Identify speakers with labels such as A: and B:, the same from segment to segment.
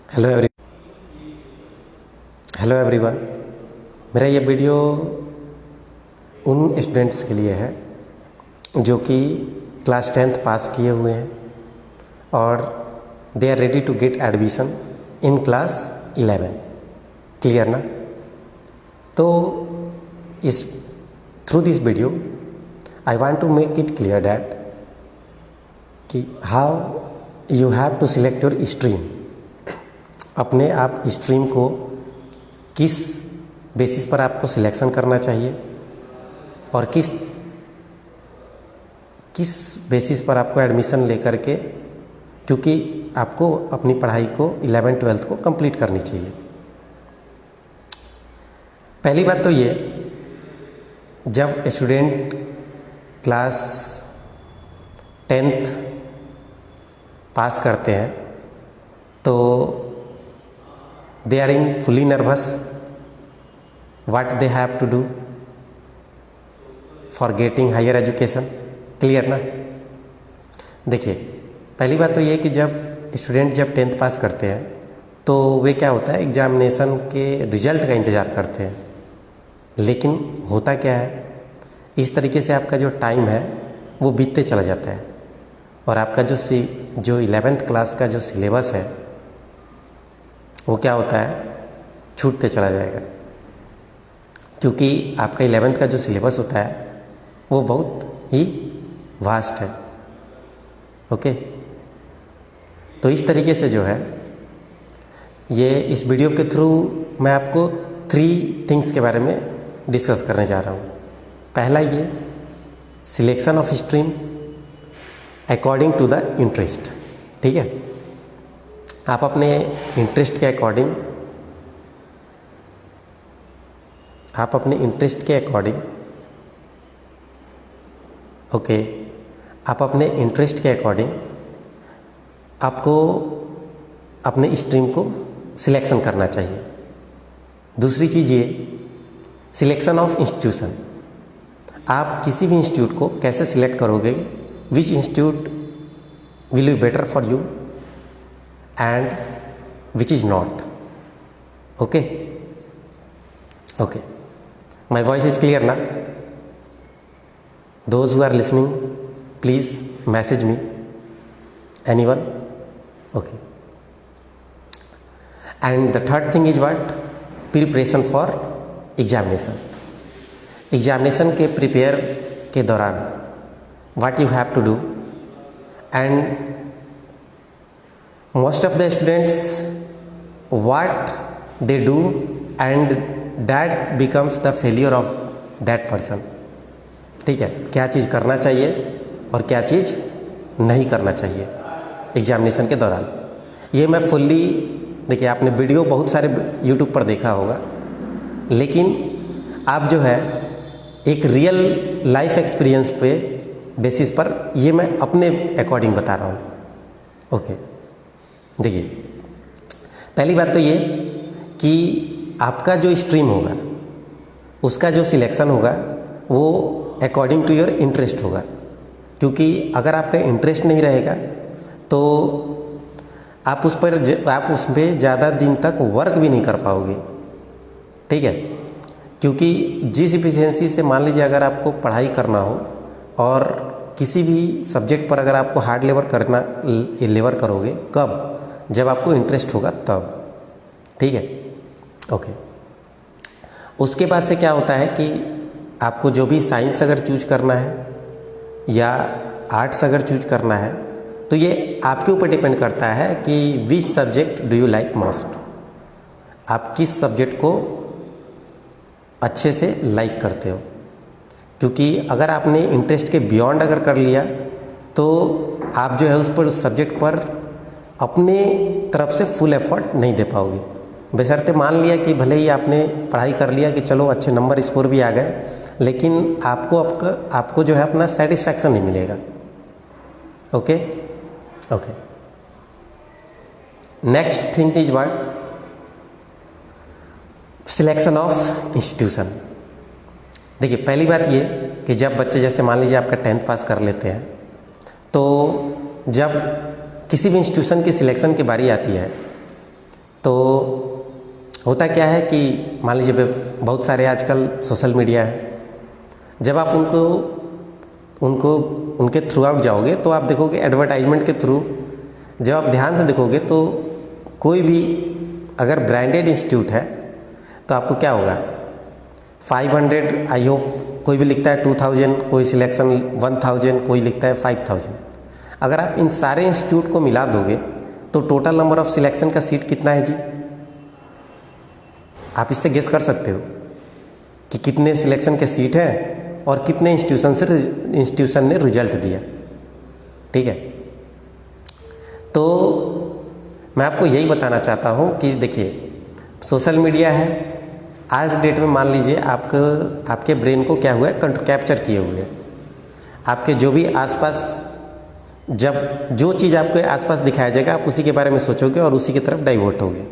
A: Hello every hello everyone. मेरा ये video उन स्टूडेंट्स के लिए है जो कि क्लास 10th पास किए हुए हैं और they are ready to get admission in class 11। Clear ना? तो इस through this video I want to make it clear that कि how you have to select your stream. अपने आप स्ट्रीम को किस बेसिस पर आपको सिलेक्शन करना चाहिए और किस बेसिस पर आपको एडमिशन लेकर के, क्योंकि आपको अपनी पढ़ाई को 11th-12th को कंप्लीट करनी चाहिए। पहली बात तो ये, जब स्टूडेंट क्लास 10th पास करते हैं तो they are in fully nervous what they have to do for getting higher education। Clear ना? देखिए, पहली बात तो ये कि जब स्टूडेंट 10th पास करते हैं तो वे क्या होता है, एग्जामिनेशन के रिजल्ट का इंतज़ार करते हैं। लेकिन होता क्या है, इस तरीके से आपका जो टाइम है वो बीतते चला जाता है और आपका जो 11th क्लास का जो सिलेबस है वो क्या होता है, छूटते चला जाएगा। क्योंकि आपका 11th का जो सिलेबस होता है वो बहुत ही वास्ट है। ओके, तो इस तरीके से जो है ये इस वीडियो के थ्रू मैं आपको 3 थिंग्स के बारे में डिस्कस करने जा रहा हूँ। पहला ये, selection of stream according to the interest. ठीक है, आप अपने इंटरेस्ट के अकॉर्डिंग आपको अपने स्ट्रीम को सिलेक्शन करना चाहिए। दूसरी चीज़ ये, सिलेक्शन ऑफ इंस्टीट्यूशन। आप किसी भी इंस्टीट्यूट को कैसे सिलेक्ट करोगे, which institute will be better for you and which is not। okay my voice is clear na? Those who are listening, please message me, anyone? Okay, and the third thing is what? Preparation for examination के prepare के दौरान what you have to do, and most of the students what they do and that becomes the failure of that person। ठीक है, क्या चीज़ करना चाहिए और क्या चीज़ नहीं करना चाहिए एग्जामिनेशन के दौरान, ये मैं फुल्ली, देखिए आपने वीडियो बहुत सारे यूट्यूब पर देखा होगा, लेकिन आप जो है एक रियल लाइफ एक्सपीरियंस पे बेसिस पर ये मैं अपने अकॉर्डिंग बता रहा हूँ। ओके, देखिए पहली बात तो ये कि आपका जो स्ट्रीम होगा उसका जो सिलेक्शन होगा वो अकॉर्डिंग टू योर इंटरेस्ट होगा। क्योंकि अगर आपका इंटरेस्ट नहीं रहेगा तो आप उस पर ज़्यादा दिन तक वर्क भी नहीं कर पाओगे। ठीक है, क्योंकि जिस एफिशिएंसी से, मान लीजिए अगर आपको पढ़ाई करना हो और किसी भी सब्जेक्ट पर अगर आपको हार्ड लेबर करोगे, कब? जब आपको इंटरेस्ट होगा तब। ठीक है, ओके। उसके बाद से क्या होता है कि आपको जो भी साइंस अगर चूज करना है या आर्ट्स अगर चूज करना है तो ये आपके ऊपर डिपेंड करता है कि which subject do you like most. आप किस सब्जेक्ट को अच्छे से लाइक करते हो। क्योंकि अगर आपने इंटरेस्ट के बियॉन्ड अगर कर लिया तो आप जो है उस पर, उस सब्जेक्ट पर अपने तरफ से फुल एफर्ट नहीं दे पाओगे। बशर्ते मान लिया कि भले ही आपने पढ़ाई कर लिया कि चलो अच्छे नंबर स्कोर भी आ गए, लेकिन आपको जो है अपना सेटिस्फैक्शन नहीं मिलेगा। Okay, next thing is what? Selection of institution. देखिए पहली बात ये कि जब बच्चे, जैसे मान लीजिए आपका 10th पास कर लेते हैं, तो जब किसी भी इंस्टीट्यूशन की सिलेक्शन की बारी आती है तो होता क्या है कि मान लीजिए बहुत सारे आजकल सोशल मीडिया है, जब आप उनको उनके थ्रू आउट जाओगे तो आप देखोगे एडवर्टाइजमेंट के थ्रू, जब आप ध्यान से देखोगे तो कोई भी अगर ब्रांडेड इंस्टीट्यूट है तो आपको क्या होगा 500, आई होप कोई भी लिखता है 2000, कोई सिलेक्शन 1000, कोई लिखता है 5000। अगर आप इन सारे इंस्टीट्यूट को मिला दोगे तो टोटल नंबर ऑफ सिलेक्शन का सीट कितना है जी? आप इससे गेस कर सकते हो कि कितने सिलेक्शन के सीट हैं और कितने इंस्टीट्यूशन ने रिजल्ट दिया। ठीक है, तो मैं आपको यही बताना चाहता हूँ कि देखिए सोशल मीडिया है, आज डेट में मान लीजिए आपके ब्रेन को क्या हुआ है, कैप्चर किए हुए है। आपके जो भी आसपास, जब जो चीज़ आपके आसपास दिखाया जाएगा आप उसी के बारे में सोचोगे और उसी की तरफ डाइवर्ट होगे।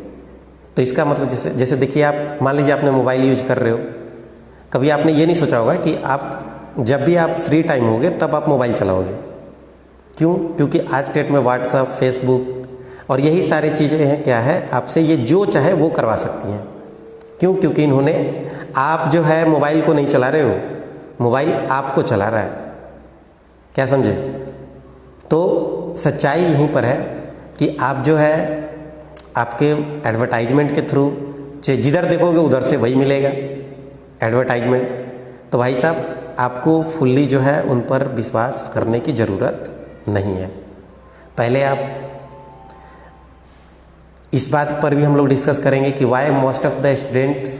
A: तो इसका मतलब जैसे देखिए, आप मान लीजिए आपने मोबाइल यूज कर रहे हो, कभी आपने ये नहीं सोचा होगा कि आप जब भी आप फ्री टाइम होगे तब आप मोबाइल चलाओगे। क्यों? क्योंकि आज डेट में व्हाट्सअप, फेसबुक और यही सारी चीज़ें हैं, क्या है, आपसे ये जो चाहे वो करवा सकती हैं। क्यों? क्योंकि इन्होंने, आप जो है मोबाइल को नहीं चला रहे हो, मोबाइल आपको चला रहा है। क्या समझे? तो सच्चाई यहीं पर है कि आप जो है आपके एडवर्टाइजमेंट के थ्रू जिधर देखोगे उधर से वही मिलेगा एडवर्टाइजमेंट। तो भाई साहब आपको फुल्ली जो है उन पर विश्वास करने की ज़रूरत नहीं है। पहले आप इस बात पर भी हम लोग डिस्कस करेंगे कि why most of the students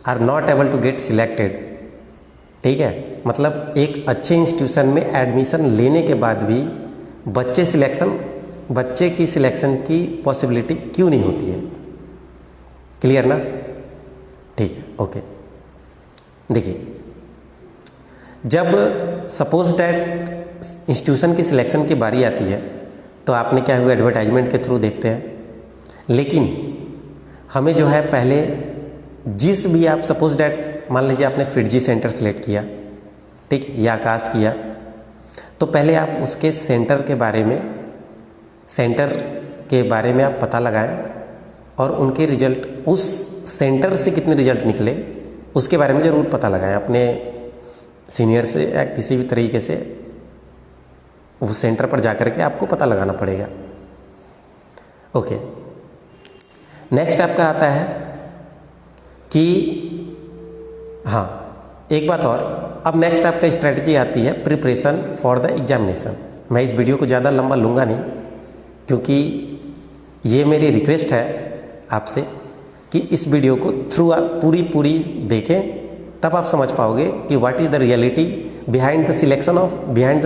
A: are not able to get selected. ठीक है, मतलब एक अच्छे इंस्टीट्यूशन में एडमिशन लेने के बाद भी बच्चे की सिलेक्शन की पॉसिबिलिटी क्यों नहीं होती है? क्लियर ना? ठीक है, ओके। देखिए, जब सपोज दैट इंस्टीट्यूशन की सिलेक्शन की बारी आती है तो आपने क्या हुआ, एडवर्टाइजमेंट के थ्रू देखते हैं। लेकिन हमें जो है पहले जिस भी आप सपोज दैट मान लीजिए आपने फिटजी सेंटर सेलेक्ट किया, ठीक है, या आकाश किया, तो पहले आप उसके सेंटर के बारे में आप पता लगाएं और उनके रिजल्ट, उस सेंटर से कितने रिजल्ट निकले उसके बारे में ज़रूर पता लगाएं अपने सीनियर से या किसी भी तरीके से। उस सेंटर पर जाकर के आपको पता लगाना पड़ेगा। ओके, नेक्स्ट आपका आता है कि हाँ, एक बात और, अब नेक्स्ट आपका स्ट्रेटजी आती है प्रिपरेशन फॉर द एग्जामिनेशन। मैं इस वीडियो को ज़्यादा लंबा लूँगा नहीं, क्योंकि ये मेरी रिक्वेस्ट है आपसे कि इस वीडियो को थ्रू आप पूरी देखें, तब आप समझ पाओगे कि what is the reality behind the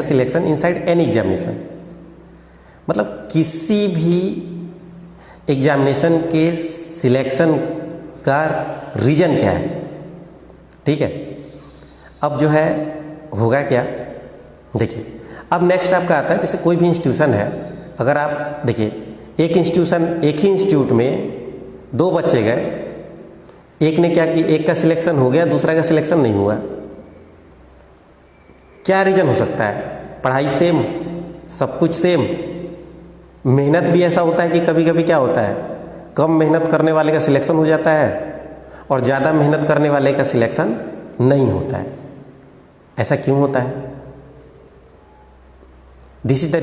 A: selection inside any examination. मतलब किसी भी एग्जामिनेशन के सिलेक्शन का रीजन क्या है। ठीक है, अब जो है होगा क्या, देखिए अब नेक्स्ट आपका आता है, जैसे कोई भी इंस्टीट्यूशन है, अगर आप देखिए एक ही इंस्टीट्यूट में 2 बच्चे गए, एक ने क्या कि एक का सिलेक्शन हो गया, दूसरा का सिलेक्शन नहीं हुआ। क्या रीजन हो सकता है? पढ़ाई सेम, सब कुछ सेम, मेहनत भी ऐसा होता है कि कभी कभी क्या होता है, कम मेहनत करने वाले का सिलेक्शन हो जाता है और ज़्यादा मेहनत करने वाले का सिलेक्शन नहीं होता है। ऐसा क्यों होता है? This is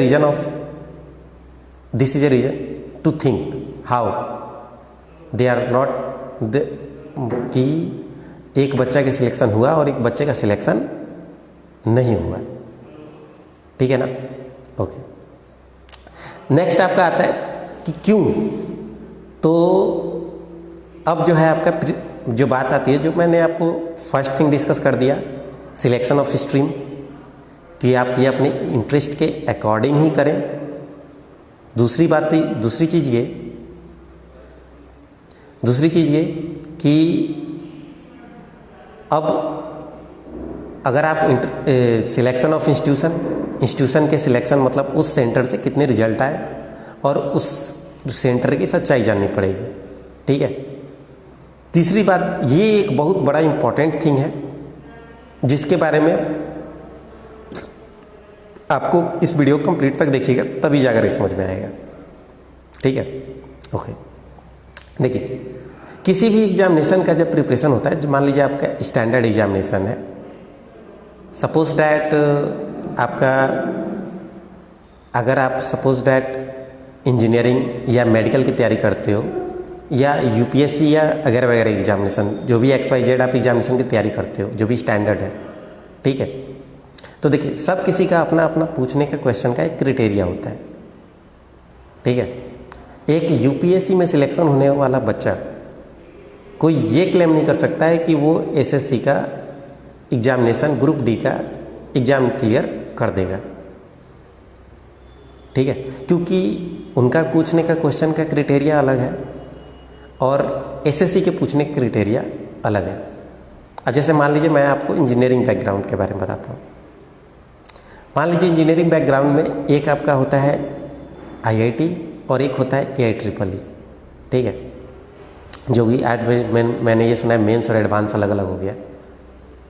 A: a reason to think how they are not, कि एक बच्चा का सिलेक्शन हुआ और एक बच्चे का सिलेक्शन नहीं हुआ। ठीक है ना? ओके, नेक्स्ट आपका आता है कि क्यों। तो अब जो है आपका जो बात आती है, जो मैंने आपको फर्स्ट थिंग डिस्कस कर दिया, सिलेक्शन ऑफ स्ट्रीम, कि आप ये अपने इंटरेस्ट के अकॉर्डिंग ही करें। दूसरी चीज़ ये कि अब अगर आप सिलेक्शन ऑफ इंस्टीट्यूशन के सिलेक्शन, मतलब उस सेंटर से कितने रिजल्ट आए और उस सेंटर की सच्चाई जाननी पड़ेगी। ठीक है, तीसरी बात, ये एक बहुत बड़ा इंपॉर्टेंट थिंग है जिसके बारे में आपको इस वीडियो कंप्लीट तक देखिएगा तभी जाकर समझ में आएगा। ठीक है, ओके। देखिए, किसी भी एग्जामिनेशन का जब प्रिपरेशन होता है, मान लीजिए आपका स्टैंडर्ड एग्जामिनेशन है, सपोज डैट आपका, अगर आप सपोज डैट इंजीनियरिंग या मेडिकल की तैयारी करते हो, या यूपीएससी या वगैरह वगैरह एग्जामिनेशन, जो भी XYZ आप एग्जामिनेशन की तैयारी करते हो, जो भी स्टैंडर्ड है, ठीक है। तो देखिए, सब किसी का अपना अपना पूछने का क्वेश्चन का एक क्राइटेरिया होता है, ठीक है। एक यूपीएससी में सिलेक्शन होने वाला बच्चा कोई ये क्लेम नहीं कर सकता है कि वो एसएससी का एग्जामिनेशन, ग्रुप डी का एग्जाम क्लियर कर देगा, ठीक है, क्योंकि उनका पूछने का क्वेश्चन का क्राइटेरिया अलग है और एसएससी के पूछने का क्राइटेरिया अलग है। अब जैसे मान लीजिए मैं आपको इंजीनियरिंग बैकग्राउंड के बारे में बताता हूँ। मान लीजिए इंजीनियरिंग बैकग्राउंड में एक आपका होता है IIT और एक होता है AIEEE, ठीक है, जो भी आज मैंने ये सुना है मेंस और एडवांस अलग अलग हो गया,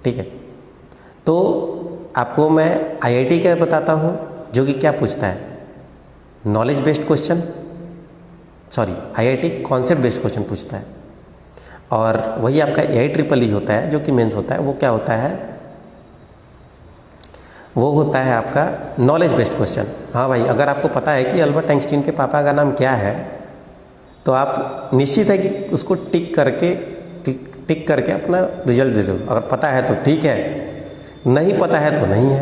A: ठीक है। तो आपको मैं IIT का बताता हूँ, जो कि क्या पूछता है, knowledge based question, sorry IIT concept based question पूछता है, और वही आपका AIEEE होता है जो कि मेंस होता है, वो क्या होता है, वो होता है आपका नॉलेज बेस्ड क्वेश्चन। हाँ भाई, अगर आपको पता है कि अल्बर्ट आइंस्टीन के पापा का नाम क्या है, तो आप निश्चित है कि उसको टिक करके अपना रिजल्ट दे दो। अगर पता है तो ठीक है, नहीं पता है तो नहीं है।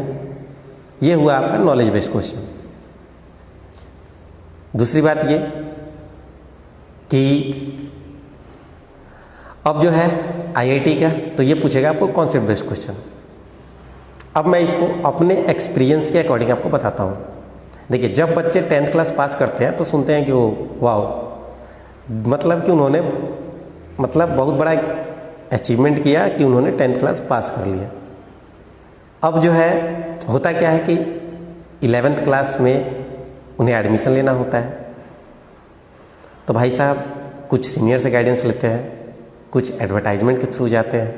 A: ये हुआ आपका नॉलेज बेस्ड क्वेश्चन। दूसरी बात ये कि अब जो है IIT का, तो ये पूछेगा आपको कॉन्सेप्ट बेस्ड क्वेश्चन। अब मैं इसको अपने एक्सपीरियंस के अकॉर्डिंग आपको बताता हूँ। देखिए, जब बच्चे 10th क्लास पास करते हैं तो सुनते हैं कि वो वाओ, मतलब कि उन्होंने बहुत बड़ा अचीवमेंट किया कि उन्होंने 10th क्लास पास कर लिया। अब जो है होता क्या है कि 11th क्लास में उन्हें एडमिशन लेना होता है, तो भाई साहब कुछ सीनियर से गाइडेंस लेते हैं, कुछ एडवर्टाइजमेंट के थ्रू जाते हैं,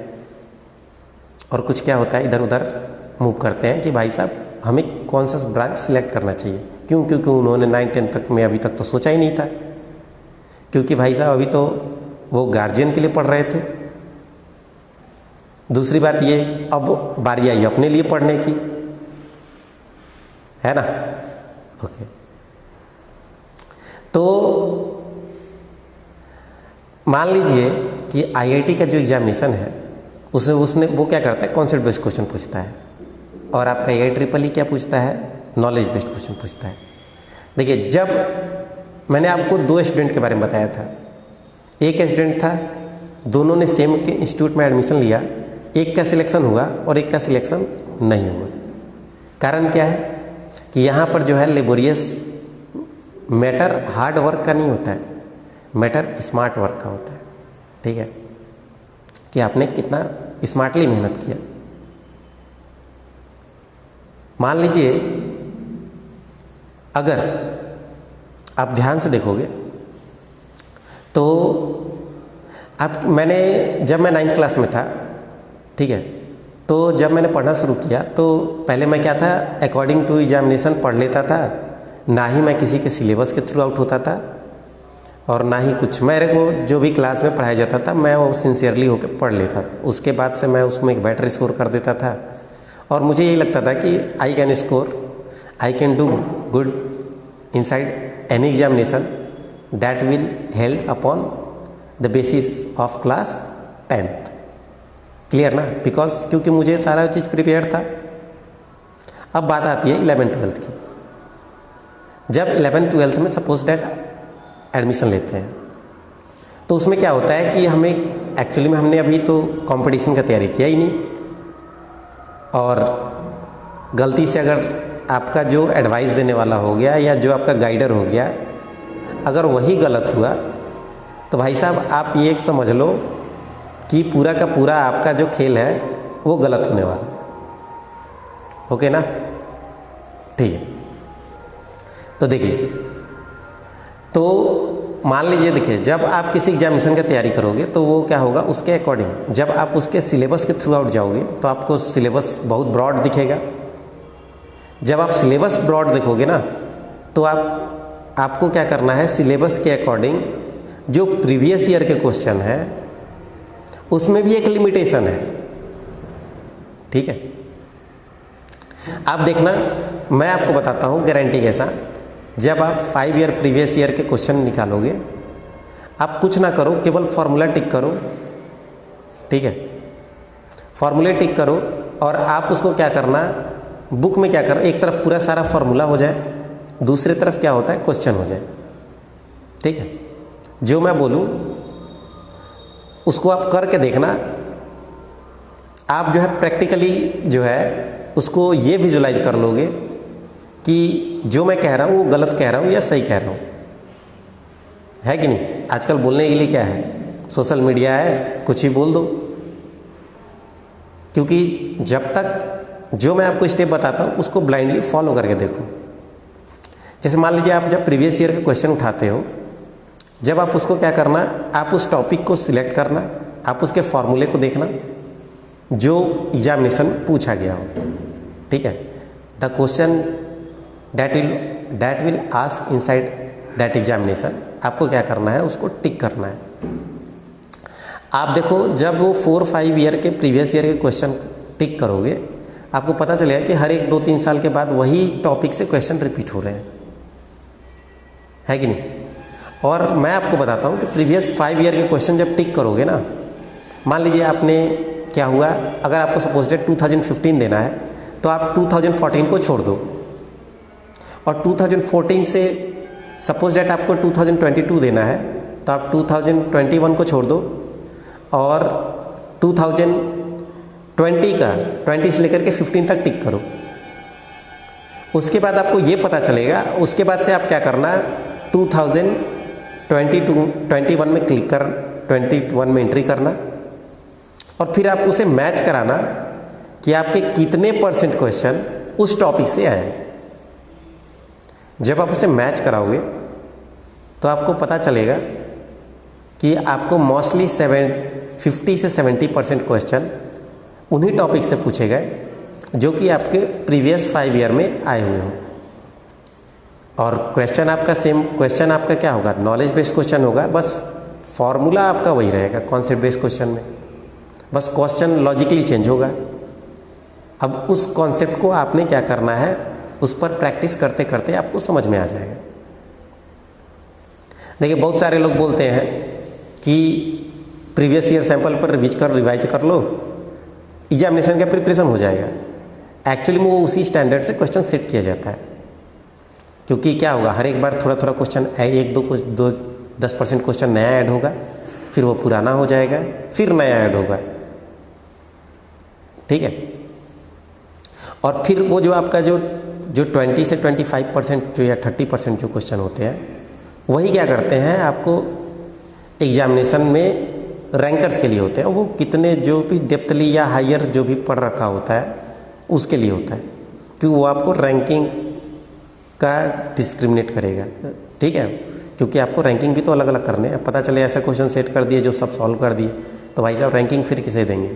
A: और कुछ क्या होता है इधर उधर मूव करते हैं कि भाई साहब हमें कौन सा ब्रांच सिलेक्ट करना चाहिए। क्यों? क्योंकि उन्होंने 9-10 तक में अभी तक तो सोचा ही नहीं था, क्योंकि भाई साहब अभी तो वो गार्जियन के लिए पढ़ रहे थे। दूसरी बात ये, अब बारी आई अपने लिए पढ़ने की, है ना। ओके, तो मान लीजिए कि IIT का जो एग्जामिनेशन है उसने वो क्या करता है, कॉन्सेप्ट बेस्ड क्वेश्चन पूछता है, और आपका AIEEE क्या पूछता है, नॉलेज बेस्ड क्वेश्चन पूछता है। देखिए, जब मैंने आपको 2 स्टूडेंट के बारे में बताया था, एक स्टूडेंट था, दोनों ने सेम के इंस्टीट्यूट में एडमिशन लिया, एक का सिलेक्शन हुआ और एक का सिलेक्शन नहीं हुआ। कारण क्या है कि यहाँ पर जो है लेबोरियस मैटर हार्ड वर्क का नहीं होता है, मैटर स्मार्ट वर्क का होता है, ठीक है, कि आपने कितना स्मार्टली मेहनत किया। मान लीजिए अगर आप ध्यान से देखोगे तो जब मैं 9th क्लास में था, ठीक है, तो जब मैंने पढ़ना शुरू किया तो पहले मैं क्या था, अकॉर्डिंग टू एग्जामिनेशन पढ़ लेता था, ना ही मैं किसी के सिलेबस के थ्रू आउट होता था और ना ही कुछ, मेरे को जो भी क्लास में पढ़ाया जाता था मैं वो सिंसियरली होकर पढ़ लेता था। उसके बाद से मैं उसमें एक बेटर स्कोर कर देता था और मुझे यही लगता था कि I can do good inside any examination that will held upon the basis of class 10th। Clear ना, बिकॉज क्योंकि मुझे सारा चीज़ प्रिपेयर था। अब बात आती है 11th-12th की। जब 11th-12th में सपोज डैट एडमिशन लेते हैं तो उसमें क्या होता है कि हमें एक्चुअली में हमने अभी तो कंपटीशन का तैयारी किया ही नहीं, और गलती से अगर आपका जो एडवाइस देने वाला हो गया या जो आपका गाइडर हो गया, अगर वही गलत हुआ तो भाई साहब आप ये एक समझ लो कि पूरा का पूरा आपका जो खेल है वो गलत होने वाला है। ओके ना, ठीक है। तो देखिए, तो मान लीजिए, देखिए, जब आप किसी एग्जामिनेशन की तैयारी करोगे तो वो क्या होगा, उसके अकॉर्डिंग जब आप उसके सिलेबस के थ्रू आउट जाओगे तो आपको सिलेबस बहुत ब्रॉड दिखेगा। जब आप सिलेबस ब्रॉड देखोगे ना तो आपको क्या करना है, सिलेबस के अकॉर्डिंग जो प्रीवियस ईयर के क्वेश्चन है उसमें भी एक लिमिटेशन है। ठीक है, आप देखना, मैं आपको बताता हूँ गारंटी के साथ, जब आप 5 ईयर प्रीवियस ईयर के क्वेश्चन निकालोगे, आप कुछ ना करो, केवल फॉर्मूला टिक करो। ठीक है, फॉर्मूले टिक करो और आप उसको क्या करना, बुक में क्या करना, एक तरफ पूरा सारा फॉर्मूला हो जाए, दूसरी तरफ क्या होता है, क्वेश्चन हो जाए। ठीक है, जो मैं बोलूँ उसको आप करके देखना। आप जो है प्रैक्टिकली जो है उसको ये विजुलाइज कर लोगे कि जो मैं कह रहा हूँ वो गलत कह रहा हूँ या सही कह रहा हूँ, है कि नहीं। आजकल बोलने के लिए क्या है, सोशल मीडिया है, कुछ ही बोल दो। क्योंकि जब तक जो मैं आपको स्टेप बताता हूँ उसको ब्लाइंडली फॉलो करके देखो। जैसे मान लीजिए आप जब प्रीवियस ईयर के क्वेश्चन उठाते हो, जब आप उसको क्या करना, आप उस टॉपिक को सिलेक्ट करना, आप उसके फॉर्मूले को देखना जो एग्जामिनेशन में पूछा गया हो। ठीक है, the question that will ask inside that examination, आपको क्या करना है, उसको टिक करना है। आप देखो, जब वो 4-5 ईयर के प्रीवियस ईयर के क्वेश्चन टिक करोगे, आपको पता चलेगा कि हर एक 2-3 साल के बाद वही टॉपिक से क्वेश्चन रिपीट हो रहे हैं, है कि नहीं। और मैं आपको बताता हूँ कि प्रीवियस 5 ईयर के क्वेश्चन जब टिक करोगे ना, मान लीजिए आपने क्या हुआ, अगर आपको सपोज डेट 2015 देना है तो आप 2014 को छोड़ दो, और 2014 से सपोज डेट आपको 2022 देना है तो आप 2021 को छोड़ दो, और 2020 का 20 से लेकर के 15 तक टिक करो। उसके बाद आपको ये पता चलेगा, उसके बाद से आप क्या करना, 2021 में क्लिक कर 21 में एंट्री करना, और फिर आप उसे मैच कराना कि आपके कितने % क्वेश्चन उस टॉपिक से आए। जब आप उसे मैच कराओगे तो आपको पता चलेगा कि आपको मोस्टली 50 से 70% क्वेश्चन उन्हीं टॉपिक से पूछे गए जो कि आपके प्रीवियस 5 ईयर में आए हुए हों। और क्वेश्चन आपका सेम, क्वेश्चन आपका क्या होगा, नॉलेज बेस्ड क्वेश्चन होगा, बस फॉर्मूला आपका वही रहेगा कॉन्सेप्ट बेस्ड क्वेश्चन में, बस क्वेश्चन लॉजिकली चेंज होगा। अब उस कॉन्सेप्ट को आपने क्या करना है, उस पर प्रैक्टिस करते करते आपको समझ में आ जाएगा। देखिए, बहुत सारे लोग बोलते हैं कि प्रीवियस ईयर सैंपल पर रिवाइज कर लो, एग्जामिनेशन का प्रिपरेशन हो जाएगा। एक्चुअली में वो उसी स्टैंडर्ड से क्वेश्चन सेट किया जाता है, क्योंकि क्या होगा, हर एक बार थोड़ा थोड़ा क्वेश्चन, 10% क्वेश्चन नया ऐड होगा, फिर वो पुराना हो जाएगा, फिर नया ऐड होगा। ठीक है, और फिर वो जो आपका जो 20 से 25% जो या 30% जो क्वेश्चन होते हैं, वही क्या करते हैं, आपको एग्जामिनेशन में रैंकर्स के लिए होते हैं। वो कितने जो भी डेप्थली या हायर जो भी पढ़ रखा होता है उसके लिए होता है, क्योंकि वो आपको रैंकिंग का डिस्क्रिमिनेट करेगा। ठीक है, क्योंकि आपको रैंकिंग भी तो अलग अलग करने हैं। पता चले ऐसा क्वेश्चन सेट कर दिए जो सब सॉल्व कर दिए, तो भाई साहब रैंकिंग फिर किसे देंगे,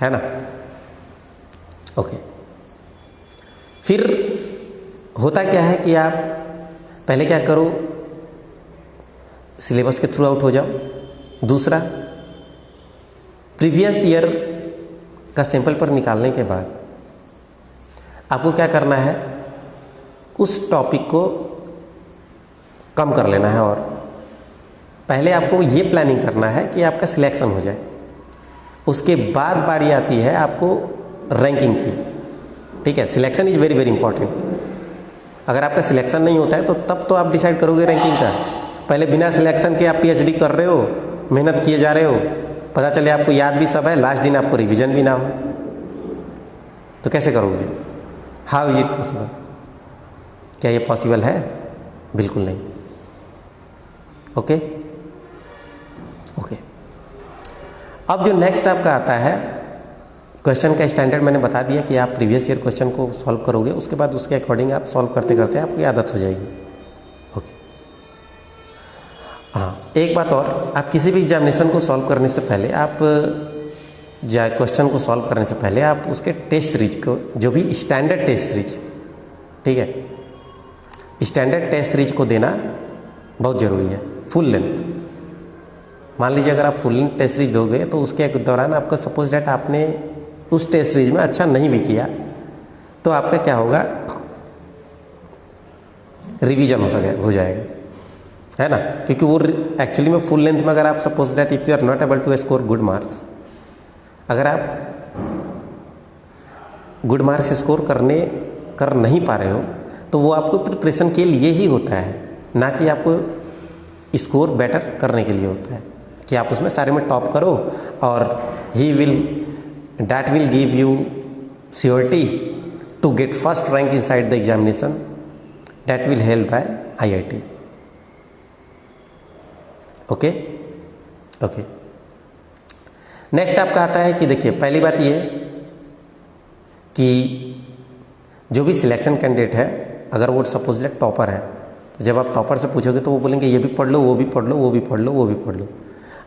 A: है ना। ओके, फिर होता क्या है कि आप पहले क्या करो, सिलेबस के थ्रू आउट हो जाओ। दूसरा, प्रीवियस ईयर का सैंपल पर निकालने के बाद आपको क्या करना है, उस टॉपिक को कम कर लेना है, और पहले आपको ये प्लानिंग करना है कि आपका सिलेक्शन हो जाए। उसके बाद बारी आती है आपको रैंकिंग की। ठीक है, selection is very very important. अगर आपका सिलेक्शन नहीं होता है तो तब तो आप डिसाइड करोगे रैंकिंग का। पहले बिना सिलेक्शन के आप PhD कर रहे हो, मेहनत किए जा रहे हो, पता चले आपको याद भी सब है, लास्ट दिन आपको रिवीजन भी ना हो, तो कैसे करोगे। हाउ इज इट पॉसिबल, क्या ये पॉसिबल है? बिल्कुल नहीं। ओके ओके, अब जो नेक्स्ट आपका आता है, क्वेश्चन का स्टैंडर्ड मैंने बता दिया कि आप प्रीवियस ईयर क्वेश्चन को सॉल्व करोगे, उसके बाद उसके अकॉर्डिंग आप सॉल्व करते करते आपकी आदत हो जाएगी। ओके, हाँ, एक बात और, आप किसी भी एग्जामिनेशन को सॉल्व करने से पहले, आप क्वेश्चन को सॉल्व करने से पहले आप उसके टेस्ट सीरीज को, जो भी स्टैंडर्ड टेस्ट सीरीज, ठीक है, स्टैंडर्ड टेस्ट सीरीज को देना बहुत ज़रूरी है। फुल लेंथ, मान लीजिए अगर आप फुल लेंथ टेस्ट सीरीज दोगे तो उसके दौरान आपका सपोज डेट आपने उस टेस्ट सीरीज में अच्छा नहीं भी किया तो आपका क्या होगा, रिवीजन हो जाएगा, है ना। क्योंकि वो एक्चुअली में फुल लेंथ में अगर आप suppose that if you are not able to score good marks, अगर आप गुड मार्क्स स्कोर कर नहीं पा रहे हो तो वो आपको प्रिपरेशन के लिए ही होता है, ना कि आपको स्कोर बेटर करने के लिए होता है कि आप उसमें सारे में टॉप करो और that will give you surety to get first rank inside the examination that will help by IIT। Okay. Next आपका आता है कि देखिए, पहली बात ये कि जो भी सिलेक्शन कैंडिडेट है, अगर वो सपोज दैट टॉपर है, तो जब आप टॉपर से पूछोगे तो वो बोलेंगे ये भी पढ़ लो, वो भी पढ़ लो, वो भी पढ़ लो, वो भी पढ़ लो।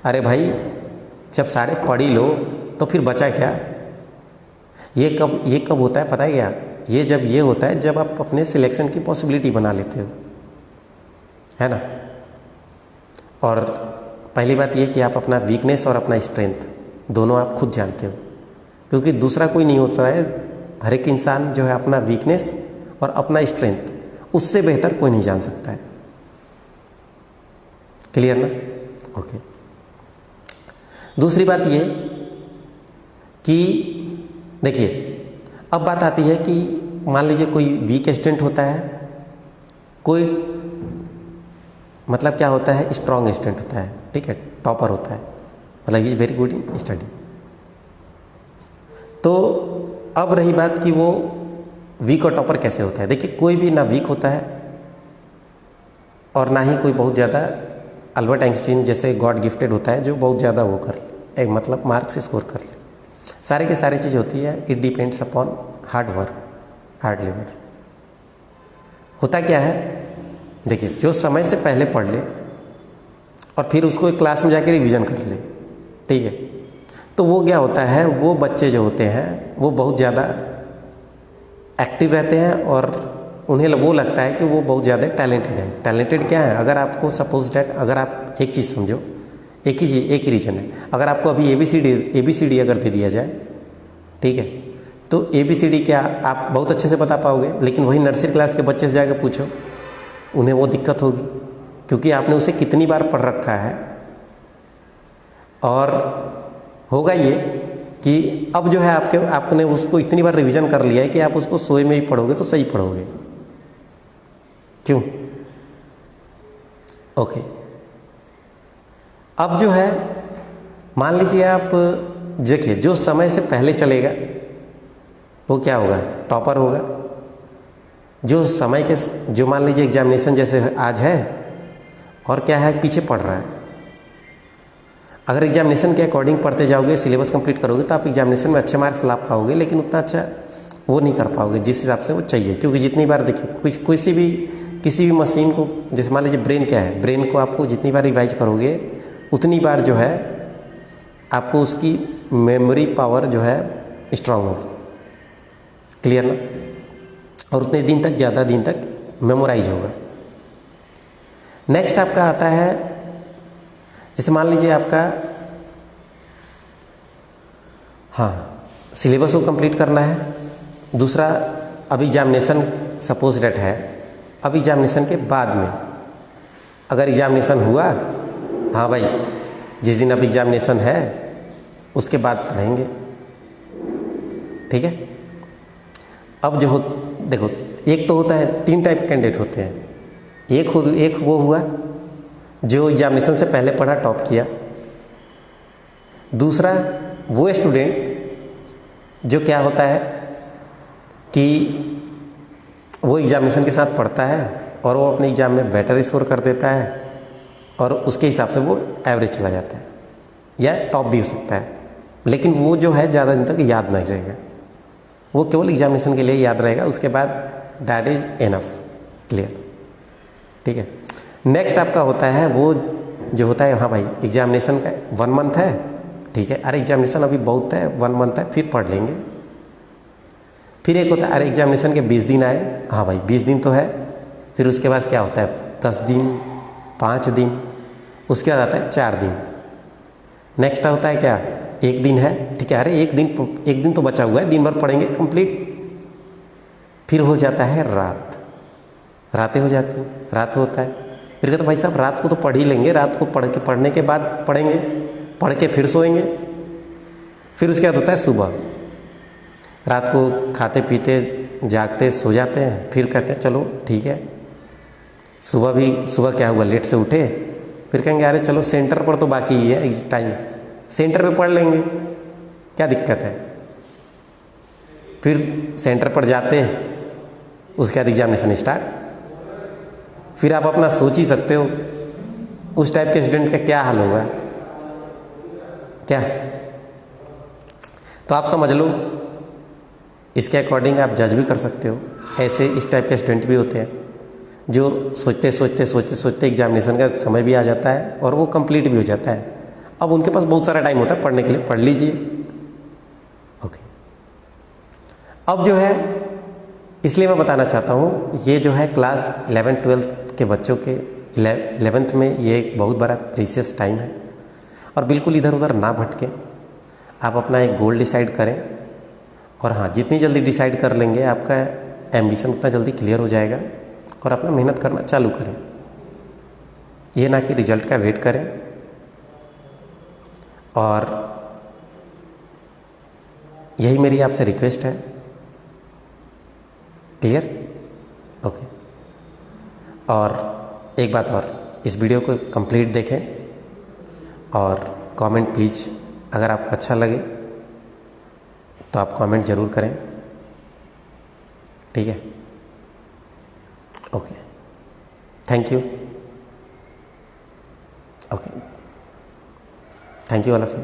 A: अरे भाई, जब सारे पढ़ ही लो तो फिर बचा क्या? ये कब होता है पता है क्या? ये होता है जब आप अपने सिलेक्शन की पॉसिबिलिटी बना लेते हो, है ना। और पहली बात ये कि आप अपना वीकनेस और अपना स्ट्रेंथ दोनों आप खुद जानते हो, क्योंकि दूसरा कोई नहीं होता है। हर एक इंसान जो है अपना वीकनेस और अपना स्ट्रेंथ उससे बेहतर कोई नहीं जान सकता है। क्लियर ना? ओके। दूसरी बात ये कि देखिए, अब बात आती है कि मान लीजिए कोई वीक स्टूडेंट होता है, कोई मतलब क्या होता है, स्ट्रॉन्ग स्टूडेंट होता है, ठीक है, टॉपर होता है, मतलब is very good in study. तो अब रही बात कि वो वीक और टॉपर कैसे होता है। देखिए, कोई भी ना वीक होता है और ना ही कोई बहुत ज़्यादा अल्बर्ट आइंस्टीन जैसे गॉड गिफ्टेड होता है जो बहुत ज़्यादा वो कर ले, मतलब मार्क्स स्कोर कर ले। सारे के सारी चीज़ होती है, it depends upon hard work, hard labour. होता क्या है, देखिए, जो समय से पहले पढ़ ले और फिर उसको एक क्लास में जाकर रिवीजन कर ले, ठीक है, तो वो क्या होता है, वो बच्चे जो होते हैं वो बहुत ज़्यादा एक्टिव रहते हैं और उन्हें वो लगता है कि वो बहुत ज़्यादा टैलेंटेड है। टैलेंटेड क्या है, अगर आपको सपोज डैट, अगर आप एक चीज़ समझो, एक ही रीजन है, अगर आपको अभी ABCD अगर दे दिया जाए, ठीक है, तो ABCD क्या आप बहुत अच्छे से बता पाओगे, लेकिन वही नर्सरी क्लास के बच्चे से जाकर पूछो, उन्हें वो दिक्कत होगी, क्योंकि आपने उसे कितनी बार पढ़ रखा है। और होगा ये कि अब जो है आपने उसको इतनी बार रिवीजन कर लिया है कि आप उसको सोए में ही पढ़ोगे तो सही पढ़ोगे। क्यों? ओके। अब जो है, मान लीजिए आप देखिए, जो समय से पहले चलेगा वो क्या होगा, टॉपर होगा। जो समय के, जो मान लीजिए एग्जामिनेशन जैसे आज है और क्या है, पीछे पढ़ रहा है, अगर एग्जामिनेशन के अकॉर्डिंग पढ़ते जाओगे, सिलेबस कंप्लीट करोगे तो आप एग्जामिनेशन में अच्छे मार्क्स ला पाओगे, लेकिन उतना अच्छा वो नहीं कर पाओगे जिस हिसाब से वो चाहिए। क्योंकि जितनी बार देखिए, किसी भी मशीन को, जैसे मान लीजिए ब्रेन क्या है, ब्रेन को आपको जितनी बार रिवाइज करोगे उतनी बार जो है आपको उसकी मेमोरी पावर जो है स्ट्रांग होगी। क्लियर ना? और उतने दिन तक, ज़्यादा दिन तक मेमोराइज होगा। नेक्स्ट आपका आता है, जैसे मान लीजिए आपका, हाँ, सिलेबस को कंप्लीट करना है। दूसरा, अभी एग्जामिनेशन सपोज डेट है, अब एग्जामिनेशन के बाद में अगर एग्जामिनेशन हुआ, हाँ भाई, जिस दिन अब एग्जामिनेशन है उसके बाद पढ़ेंगे, ठीक है। अब जो देखो, एक तो होता है, 3 टाइप कैंडिडेट होते हैं। एक वो हुआ जो एग्जामिनेशन से पहले पढ़ा, टॉप किया। दूसरा वो स्टूडेंट जो क्या होता है कि वो एग्जामिनेशन के साथ पढ़ता है और वो अपने एग्जाम में बेटर स्कोर कर देता है और उसके हिसाब से वो एवरेज चला जाता है या टॉप भी हो सकता है, लेकिन वो जो है ज़्यादा दिन तक याद नहीं रहेगा, वो केवल एग्जामिनेशन के लिए याद रहेगा, उसके बाद दैट इज एनफ। क्लियर? ठीक है। नेक्स्ट आपका होता है वो जो होता है, हाँ भाई, एग्जामिनेशन का 1 मंथ है, ठीक है, अरे एग्जामिनेशन अभी बहुत है, 1 मंथ है, फिर पढ़ लेंगे। फिर एक होता है, अरे एग्जामिनेशन के 20 दिन आए, हाँ भाई 20 दिन तो है, फिर उसके बाद क्या होता है, 10 दिन, 5 दिन, उसके बाद आता है 4 दिन। नेक्स्ट होता है क्या, 1 दिन है, ठीक है, अरे एक दिन तो बचा हुआ है, दिन भर पढ़ेंगे कंप्लीट। फिर हो जाता है रात, रातें हो जाती हैं, रात होता है। फिर कहते भाई साहब रात को तो पढ़ ही लेंगे, रात को पढ़ने के बाद पढ़ेंगे, पढ़ के फिर सोएंगे। फिर उसके बाद होता है सुबह, रात को खाते पीते जागते सो जाते हैं। फिर कहते हैं चलो ठीक है, सुबह क्या हुआ, लेट से उठे, फिर कहेंगे अरे चलो सेंटर पर तो बाकी ही है इस टाइम, सेंटर पे पढ़ लेंगे, क्या दिक्कत है। फिर सेंटर पर जाते हैं, उसके बाद एग्जामिनेशन स्टार्ट। फिर आप अपना सोच ही सकते हो उस टाइप के स्टूडेंट का क्या हाल होगा, क्या। तो आप समझ लो, इसके अकॉर्डिंग आप जज भी कर सकते हो। ऐसे इस टाइप के स्टूडेंट भी होते हैं जो सोचते एग्जामिनेशन का समय भी आ जाता है और वो कंप्लीट भी हो जाता है। अब उनके पास बहुत सारा टाइम होता है पढ़ने के लिए, पढ़ लीजिए। ओके, अब जो है, इसलिए मैं बताना चाहता हूँ, ये जो है क्लास 11-12 के बच्चों के 11th में ये एक बहुत बड़ा प्रीशियस टाइम है। और बिल्कुल इधर उधर ना भटके, आप अपना एक गोल डिसाइड करें। और हाँ, जितनी जल्दी डिसाइड कर लेंगे आपका एम्बिशन उतना जल्दी क्लियर हो जाएगा। और अपना मेहनत करना चालू करें, ये ना कि रिजल्ट का वेट करें। और यही मेरी आपसे रिक्वेस्ट है। क्लियर? ओके। और एक बात और, इस वीडियो को कंप्लीट देखें और कमेंट प्लीज़, अगर आपको अच्छा लगे तो आप कमेंट ज़रूर करें, ठीक है। Okay, thank you. Okay, thank you all of you.